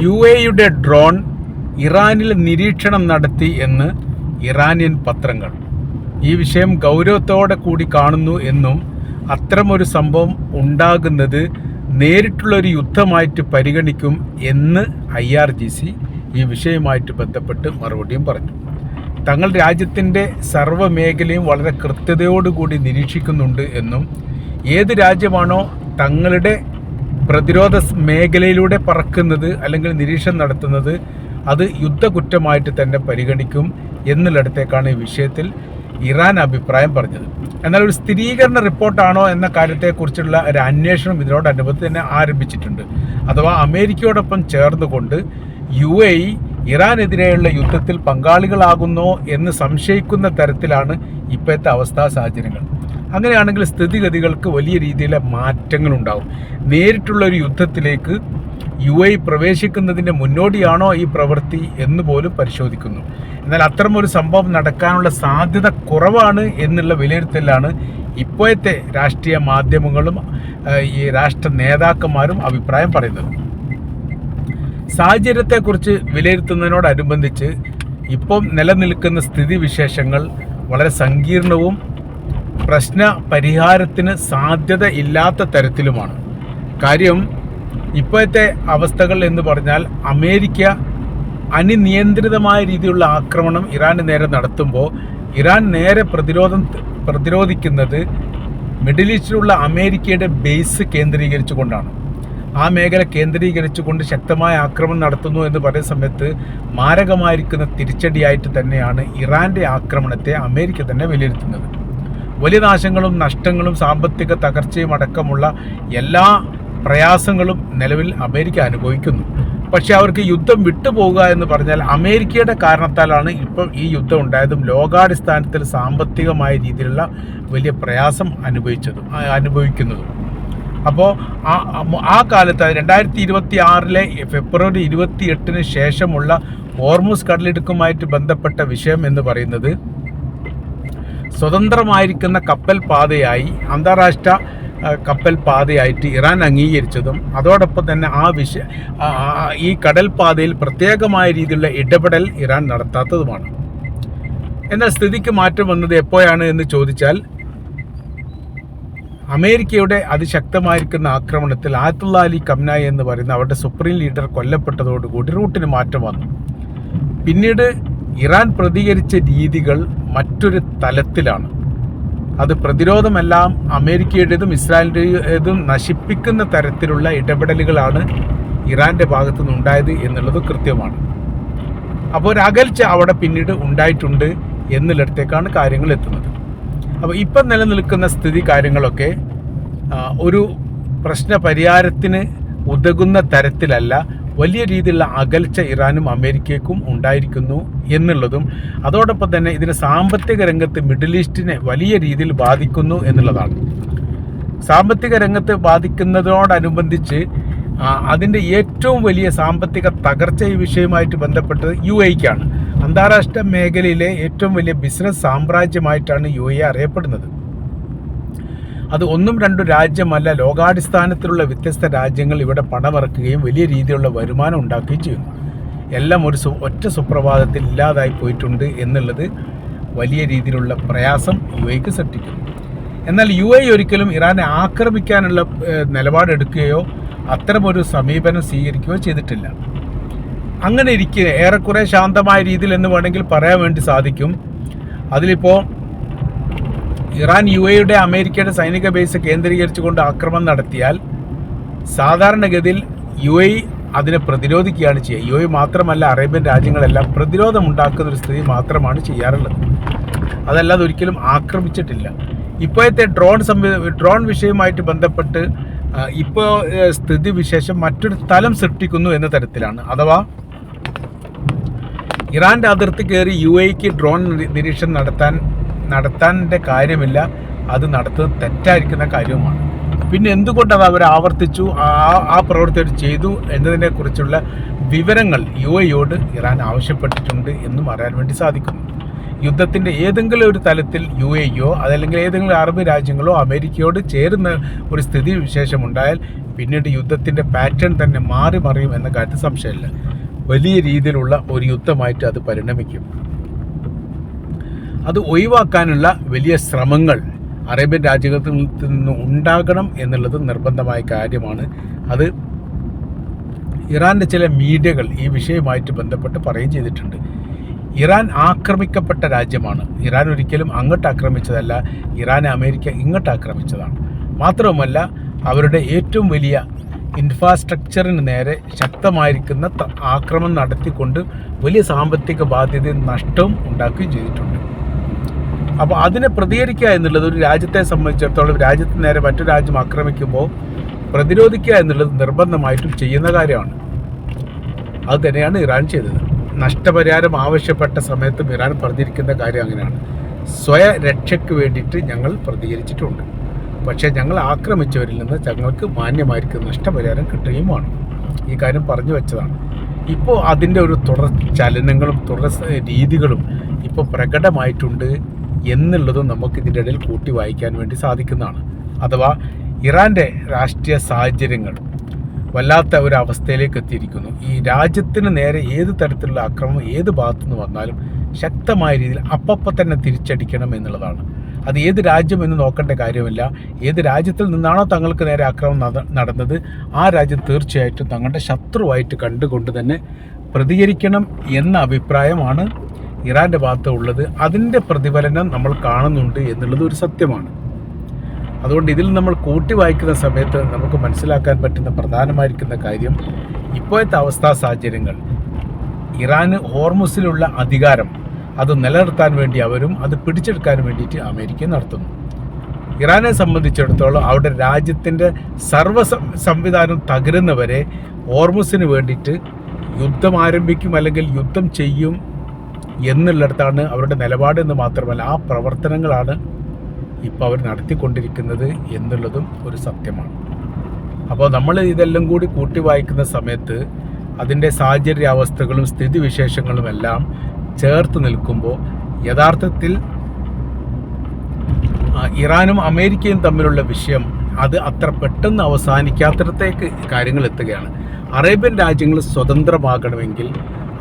UAEയുടെ drone ഇറാനിൽ നിരീക്ഷണം നടത്തി എന്ന് ഇറാനിയൻ പത്രങ്ങൾ. ഈ വിഷയം ഗൗരവത്തോടെ കൂടി കാണുന്നു എന്നും അത്തരമൊരു സംഭവം ഉണ്ടാകുന്നത് നേരിട്ടുള്ളൊരു യുദ്ധമായിട്ട് പരിഗണിക്കും എന്ന് IRGC ഈ വിഷയവുമായിട്ട് ബന്ധപ്പെട്ട് മറുപടിയും പറഞ്ഞു. തങ്ങൾ രാജ്യത്തിൻ്റെ സർവ്വമേഖലയും വളരെ കൃത്യതയോടുകൂടി നിരീക്ഷിക്കുന്നുണ്ട് എന്നും ഏത് രാജ്യമാണോ തങ്ങളുടെ പ്രതിരോധ മേഖലയിലൂടെ പറക്കുന്നത് അല്ലെങ്കിൽ നിരീക്ഷണം നടത്തുന്നത് അത് യുദ്ധകുറ്റമായിട്ട് തന്നെ പരിഗണിക്കും എന്നുള്ളിടത്തേക്കാണ് ഈ വിഷയത്തിൽ ഇറാൻ അഭിപ്രായം പറഞ്ഞത്. എന്നാൽ ഒരു സ്ഥിരീകരണ റിപ്പോർട്ടാണോ എന്ന കാര്യത്തെക്കുറിച്ചുള്ള ഒരു അന്വേഷണം ഇതിനോടനുബന്ധി തന്നെ ആരംഭിച്ചിട്ടുണ്ട്. അഥവാ അമേരിക്കയോടൊപ്പം ചേർന്നുകൊണ്ട് UAE ഇറാനെതിരെയുള്ള യുദ്ധത്തിൽ പങ്കാളികളാകുന്നോ എന്ന് സംശയിക്കുന്ന തരത്തിലാണ് ഇപ്പോഴത്തെ അവസ്ഥാ സാഹചര്യങ്ങൾ. അങ്ങനെയാണെങ്കിൽ സ്ഥിതിഗതികൾക്ക് വലിയ രീതിയിലെ മാറ്റങ്ങളുണ്ടാകും. നേരിട്ടുള്ളൊരു യുദ്ധത്തിലേക്ക് UAE പ്രവേശിക്കുന്നതിൻ്റെ മുന്നോടിയാണോ ഈ പ്രവൃത്തി എന്ന് പോലും പരിശോധിക്കുന്നു. എന്നാൽ അത്തരമൊരു സംഭവം നടക്കാനുള്ള സാധ്യത കുറവാണ് എന്നുള്ള വിലയിരുത്തലാണ് ഇപ്പോഴത്തെ രാഷ്ട്രീയ മാധ്യമങ്ങളും ഈ രാഷ്ട്ര നേതാക്കന്മാരും അഭിപ്രായം പറയുന്നത്. സാഹചര്യത്തെക്കുറിച്ച് വിലയിരുത്തുന്നതിനോടനുബന്ധിച്ച് ഇപ്പം നിലനിൽക്കുന്ന സ്ഥിതിവിശേഷങ്ങൾ വളരെ സങ്കീർണവും പ്രശ്ന പരിഹാരത്തിന് സാധ്യത ഇല്ലാത്ത തരത്തിലുമാണ്. കാര്യം ഇപ്പോഴത്തെ അവസ്ഥകൾ എന്ന് പറഞ്ഞാൽ അമേരിക്ക അനിയന്ത്രിതമായ രീതിയിലുള്ള ആക്രമണം ഇറാന് നേരെ നടത്തുമ്പോൾ ഇറാൻ നേരെ പ്രതിരോധിക്കുന്നത് മിഡിൽ ഈസ്റ്റിലുള്ള അമേരിക്കയുടെ ബേസ് കേന്ദ്രീകരിച്ചുകൊണ്ടാണ്. ആ മേഖല കേന്ദ്രീകരിച്ചുകൊണ്ട് ശക്തമായ ആക്രമണം നടത്തുന്നു എന്ന് പറയുന്ന സമയത്ത് മാരകമായിരിക്കുന്ന തിരിച്ചടിയായിട്ട് തന്നെയാണ് ഇറാൻ്റെ ആക്രമണത്തെ അമേരിക്ക തന്നെ വിലയിരുത്തുന്നത്. വലിയ നാശങ്ങളും നഷ്ടങ്ങളും സാമ്പത്തിക തകർച്ചയും അടക്കമുള്ള എല്ലാ പ്രയാസങ്ങളും നിലവിൽ അമേരിക്ക അനുഭവിക്കുന്നു. പക്ഷേ അവർക്ക് യുദ്ധം വിട്ടുപോകുക എന്ന് പറഞ്ഞാൽ അമേരിക്കയുടെ കാരണത്താലാണ് ഇപ്പോൾ ഈ യുദ്ധം ഉണ്ടായതും ലോകാടിസ്ഥാനത്തിൽ സാമ്പത്തികമായ രീതിയിലുള്ള വലിയ പ്രയാസം അനുഭവിക്കുന്നതും. അപ്പോൾ ആ കാലത്ത് 2026 ഫെബ്രുവരി 28 ശേഷമുള്ള ഹോർമുസ് കടലിടുക്കുമായിട്ട് ബന്ധപ്പെട്ട വിഷയം എന്ന് പറയുന്നത് സ്വതന്ത്രമായിരിക്കുന്ന കപ്പൽ പാതയായി അന്താരാഷ്ട്ര കപ്പൽ പാതയായിട്ട് ഇറാൻ അംഗീകരിച്ചതും അതോടൊപ്പം തന്നെ ഈ കടൽ പാതയിൽ പ്രത്യേകമായ രീതിയിലുള്ള ഇടപെടൽ ഇറാൻ നടത്താത്തതുമാണ്. എന്നാൽ സ്ഥിതിക്ക് മാറ്റം വന്നത് എപ്പോഴാണ് എന്ന് ചോദിച്ചാൽ അമേരിക്കയുടെ അതിശക്തമായിരിക്കുന്ന ആക്രമണത്തിൽ ആയത്തുള്ള അലി ഖംനായി എന്ന് പറയുന്ന അവരുടെ സുപ്രീം ലീഡർ കൊല്ലപ്പെട്ടതോടുകൂടി റൂട്ടിന് മാറ്റം വന്നു. പിന്നീട് ഇറാൻ പ്രതികരിച്ച രീതികൾ മറ്റൊരു തലത്തിലാണ്. അത് പ്രതിരോധമെല്ലാം അമേരിക്കയുടേതും ഇസ്രായേലിൻ്റെതും നശിപ്പിക്കുന്ന തരത്തിലുള്ള ഇടപെടലുകളാണ് ഇറാൻ്റെ ഭാഗത്തു നിന്നുണ്ടായത് എന്നുള്ളത് കൃത്യമാണ്. അപ്പോൾ ഒരു അകൽച്ച അവിടെ പിന്നീട് ഉണ്ടായിട്ടുണ്ട് എന്നുള്ളിടത്തേക്കാണ് കാര്യങ്ങൾ എത്തുന്നത്. അപ്പോൾ ഇപ്പം നിലനിൽക്കുന്ന സ്ഥിതി കാര്യങ്ങളൊക്കെ ഒരു പ്രശ്ന പരിഹാരത്തിന് ഉതകുന്ന തരത്തിലല്ല. വലിയ രീതിയിലുള്ള അകൽച്ച ഇറാനും അമേരിക്കയ്ക്കും ഉണ്ടായിരിക്കുന്നു എന്നുള്ളതും അതോടൊപ്പം തന്നെ ഇതിന് സാമ്പത്തിക രംഗത്ത് മിഡിൽ ഈസ്റ്റിനെ വലിയ രീതിയിൽ ബാധിക്കുന്നു എന്നുള്ളതാണ്. സാമ്പത്തിക രംഗത്ത് ബാധിക്കുന്നതിനോടനുബന്ധിച്ച് അതിൻ്റെ ഏറ്റവും വലിയ സാമ്പത്തിക തകർച്ച ഈ വിഷയവുമായിട്ട് ബന്ധപ്പെട്ടത് UAEക്കാണ്. അന്താരാഷ്ട്ര മേഖലയിലെ ഏറ്റവും വലിയ ബിസിനസ് സാമ്രാജ്യമായിട്ടാണ് UAE അറിയപ്പെടുന്നത്. അത് ഒന്നും രണ്ടും രാജ്യമല്ല, ലോകാടിസ്ഥാനത്തിലുള്ള വ്യത്യസ്ത രാജ്യങ്ങൾ ഇവിടെ പണമിറക്കുകയും വലിയ രീതിയിലുള്ള വരുമാനം ഉണ്ടാക്കുകയും ചെയ്യുന്നു. എല്ലാം ഒറ്റ സുപ്രഭാതത്തിൽ ഇല്ലാതായി പോയിട്ടുണ്ട് എന്നുള്ളത് വലിയ രീതിയിലുള്ള പ്രയാസം UAEക്ക് സൃഷ്ടിക്കുന്നു. എന്നാൽ UAE ഒരിക്കലും ഇറാനെ ആക്രമിക്കാനുള്ള നിലപാടെടുക്കുകയോ അത്തരമൊരു സമീപനം സ്വീകരിക്കുകയോ ചെയ്തിട്ടില്ല. അങ്ങനെ ഇരിക്കെ ഏറെക്കുറെ ശാന്തമായ രീതിയിൽ എന്ന് വേണമെങ്കിൽ പറയാൻ വേണ്ടി സാധിക്കും. അതിലിപ്പോൾ ഇറാൻ UAEയുടെ അമേരിക്കയുടെ സൈനിക ബേസ് കേന്ദ്രീകരിച്ചുകൊണ്ട് ആക്രമണം നടത്തിയാൽ സാധാരണഗതിയിൽ UAE അതിനെ പ്രതിരോധിക്കുകയാണ് ചെയ്യുക. UAE മാത്രമല്ല, അറേബ്യൻ രാജ്യങ്ങളെല്ലാം പ്രതിരോധമുണ്ടാക്കുന്ന ഒരു സ്ഥിതി മാത്രമാണ് ചെയ്യാറുള്ളത്. അതല്ലാതെ ഒരിക്കലും ആക്രമിച്ചിട്ടില്ല. ഇപ്പോഴത്തെ ഡ്രോൺ വിഷയവുമായിട്ട് ബന്ധപ്പെട്ട് ഇപ്പോൾ സ്ഥിതിവിശേഷം മറ്റൊരു തലം സൃഷ്ടിക്കുന്നു എന്ന തരത്തിലാണ്. അഥവാ ഇറാൻ്റെ അതിർത്തി കയറി UAEക്ക് ഡ്രോൺ നിരീക്ഷണം നടത്താൻ്റെ കാര്യമില്ല, അത് നടത്തുന്നത് തെറ്റായിരിക്കുന്ന കാര്യവുമാണ്. പിന്നെ എന്തുകൊണ്ട് അത് അവർ ആവർത്തിച്ചു, ആ പ്രവൃത്തി അവർ ചെയ്തു എന്നതിനെക്കുറിച്ചുള്ള വിവരങ്ങൾ UAEയോട് ഇറാൻ ആവശ്യപ്പെട്ടിട്ടുണ്ട് എന്നും അറിയാൻ വേണ്ടി സാധിക്കുന്നു. യുദ്ധത്തിൻ്റെ ഏതെങ്കിലും ഒരു തലത്തിൽ UAE അതല്ലെങ്കിൽ ഏതെങ്കിലും അറബ് രാജ്യങ്ങളോ അമേരിക്കയോട് ചേരുന്ന ഒരു സ്ഥിതി വിശേഷമുണ്ടായാൽ പിന്നീട് യുദ്ധത്തിൻ്റെ പാറ്റേൺ തന്നെ മാറി മറിയും എന്ന കാര്യത്തിൽ സംശയമില്ല. വലിയ രീതിയിലുള്ള ഒരു യുദ്ധമായിട്ട് അത് പരിണമിക്കും. അത് ഒഴിവാക്കാനുള്ള വലിയ ശ്രമങ്ങൾ അറേബ്യൻ രാജ്യത്തിൽ നിന്ന് ഉണ്ടാകണം എന്നുള്ളത് നിർബന്ധമായ കാര്യമാണ്. അത് ഇറാൻ്റെ ചില മീഡിയകൾ ഈ വിഷയവുമായിട്ട് ബന്ധപ്പെട്ട് പറയുകയും ചെയ്തിട്ടുണ്ട്. ഇറാൻ ആക്രമിക്കപ്പെട്ട രാജ്യമാണ്. ഇറാൻ ഒരിക്കലും അങ്ങോട്ട് ആക്രമിച്ചതല്ല, ഇറാനെ അമേരിക്ക ഇങ്ങോട്ട് ആക്രമിച്ചതാണ്. മാത്രവുമല്ല, അവരുടെ ഏറ്റവും വലിയ ഇൻഫ്രാസ്ട്രക്ചറിന് നേരെ ശക്തമായിരിക്കുന്ന ആക്രമണം നടത്തിക്കൊണ്ട് വലിയ സാമ്പത്തിക ബാധ്യതയും നഷ്ടവും ഉണ്ടാക്കുകയും ചെയ്തിട്ടുണ്ട്. അപ്പോൾ അതിനെ പ്രതികരിക്കുക എന്നുള്ളത് ഒരു രാജ്യത്തെ സംബന്ധിച്ചിടത്തോളം, രാജ്യത്തിന് നേരെ മറ്റൊരു രാജ്യം ആക്രമിക്കുമ്പോൾ പ്രതിരോധിക്കുക എന്നുള്ളത് നിർബന്ധമായിട്ടും ചെയ്യുന്ന കാര്യമാണ്. അത് തന്നെയാണ് ഇറാൻ ചെയ്തത്. നഷ്ടപരിഹാരം ആവശ്യപ്പെട്ട സമയത്തും ഇറാൻ പറഞ്ഞിരിക്കുന്ന കാര്യം അങ്ങനെയാണ്. സ്വയരക്ഷയ്ക്ക് വേണ്ടിയിട്ട് ഞങ്ങൾ പ്രതികരിച്ചിട്ടുണ്ട്, പക്ഷേ ഞങ്ങൾ ആക്രമിച്ചവരിൽ നിന്ന് ഞങ്ങൾക്ക് മാന്യമായിരിക്കുന്ന നഷ്ടപരിഹാരം കിട്ടുകയും വേണം. ഈ കാര്യം പറഞ്ഞു വെച്ചതാണ്. ഇപ്പോൾ അതിൻ്റെ ഒരു തുടർ ചലനങ്ങളും തുടർ രീതികളും ഇപ്പോൾ പ്രകടമായിട്ടുണ്ട് എന്നുള്ളതും നമുക്ക് ഇതിൻ്റെ ഇടയിൽ കൂട്ടി വായിക്കാൻ വേണ്ടി സാധിക്കുന്നതാണ്. അഥവാ ഇറാൻ്റെ രാഷ്ട്രീയ സാഹചര്യങ്ങൾ വല്ലാത്ത ഒരു അവസ്ഥയിലേക്ക് എത്തിയിരിക്കുന്നു. ഈ രാജ്യത്തിന് നേരെ ഏത് തരത്തിലുള്ള ആക്രമണം ഏത് ഭാഗത്തുനിന്ന് വന്നാലും ശക്തമായ രീതിയിൽ അപ്പം തന്നെ തിരിച്ചടിക്കണം എന്നുള്ളതാണ്. അത് ഏത് രാജ്യം എന്ന് നോക്കേണ്ട കാര്യമില്ല. ഏത് രാജ്യത്തിൽ നിന്നാണോ തങ്ങൾക്ക് നേരെ ആക്രമണം നടന്നത് ആ രാജ്യം തീർച്ചയായിട്ടും തങ്ങളുടെ ശത്രുവായിട്ട് കണ്ടുകൊണ്ട് തന്നെ പ്രതികരിക്കണം എന്ന അഭിപ്രായമാണ് ഇറാൻ്റെ ഭാഗത്ത് ഉള്ളത്. അതിൻ്റെ പ്രതിഫലനം നമ്മൾ കാണുന്നുണ്ട് എന്നുള്ളത് ഒരു സത്യമാണ്. അതുകൊണ്ട് ഇതിൽ നമ്മൾ കൂട്ടി വായിക്കുന്ന സമയത്ത് നമുക്ക് മനസ്സിലാക്കാൻ പറ്റുന്ന പ്രധാനമായിരിക്കുന്ന കാര്യം, ഇപ്പോഴത്തെ അവസ്ഥാ സാഹചര്യങ്ങൾ ഇറാന് ഹോർമുസിലുള്ള അധികാരം അത് നിലനിർത്താൻ വേണ്ടി അവരും അത് പിടിച്ചെടുക്കാൻ വേണ്ടിയിട്ട് അമേരിക്ക നടത്തുന്നു. ഇറാനെ സംബന്ധിച്ചിടത്തോളം അവിടെ രാജ്യത്തിൻ്റെ സർവ്വ സംവിധാനം തകരുന്നവരെ ഹോർമുസിന് വേണ്ടിയിട്ട് യുദ്ധം ആരംഭിക്കും അല്ലെങ്കിൽ യുദ്ധം ചെയ്യും എന്നുള്ളിടത്താണ് അവരുടെ നിലപാട് എന്ന് മാത്രമല്ല ആ പ്രവർത്തനങ്ങളാണ് ഇപ്പോൾ അവർ നടത്തിക്കൊണ്ടിരിക്കുന്നത് എന്നുള്ളതും ഒരു സത്യമാണ്. അപ്പോൾ നമ്മൾ ഇതെല്ലാം കൂടി കൂട്ടി വായിക്കുന്ന സമയത്ത് അതിൻ്റെ സാഹചര്യാവസ്ഥകളും സ്ഥിതിവിശേഷങ്ങളും എല്ലാം ചേർത്ത് നിൽക്കുമ്പോൾ യഥാർത്ഥത്തിൽ ഇറാനും അമേരിക്കയും തമ്മിലുള്ള വിഷയം അത് അത്ര പെട്ടെന്ന് അവസാനിക്കാത്തിടത്തേക്ക് കാര്യങ്ങൾ എത്തുകയാണ്. അറേബ്യൻ രാജ്യങ്ങൾ സ്വതന്ത്രമാകണമെങ്കിൽ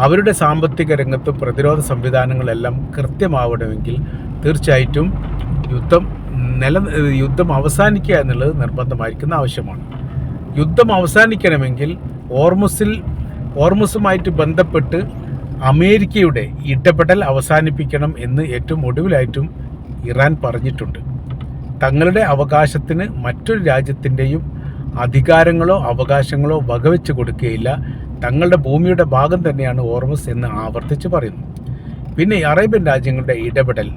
അവരുടെ സാമ്പത്തിക രംഗത്തും പ്രതിരോധ സംവിധാനങ്ങളെല്ലാം കൃത്യമാവണമെങ്കിൽ തീർച്ചയായിട്ടും യുദ്ധം അവസാനിക്കുക എന്നുള്ളത് നിർബന്ധമായിരിക്കുന്ന ആവശ്യമാണ്. യുദ്ധം അവസാനിക്കണമെങ്കിൽ ഹോർമുസുമായിട്ട് ബന്ധപ്പെട്ട് അമേരിക്കയുടെ ഇടപെടൽ അവസാനിപ്പിക്കണം എന്ന് ഏറ്റവും ഒടുവിലായിട്ടും ഇറാൻ പറഞ്ഞിട്ടുണ്ട്. തങ്ങളുടെ അവകാശത്തിന് മറ്റൊരു രാജ്യത്തിൻ്റെയും അധികാരങ്ങളോ അവകാശങ്ങളോ വകവെച്ച് കൊടുക്കുകയില്ല. തങ്ങളുടെ ഭൂമിയുടെ ഭാഗം തന്നെയാണ് ഹോർമുസ് എന്ന് ആവർത്തിച്ച് പറയുന്നു. പിന്നെ അറേബ്യൻ രാജ്യങ്ങളുടെ ഇടപെടൽ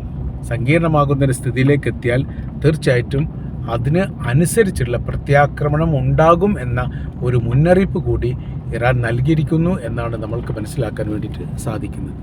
സങ്കീർണമാകുന്നൊരു സ്ഥിതിയിലേക്ക് എത്തിയാൽ തീർച്ചയായിട്ടും അതിന് അനുസരിച്ചുള്ള പ്രത്യാക്രമണം ഉണ്ടാകും എന്ന ഒരു മുന്നറിയിപ്പ് കൂടി ഇറാൻ നൽകിയിരിക്കുന്നു എന്നാണ് നമ്മൾക്ക് മനസ്സിലാക്കാൻ വേണ്ടിയിട്ട് സാധിക്കുന്നത്.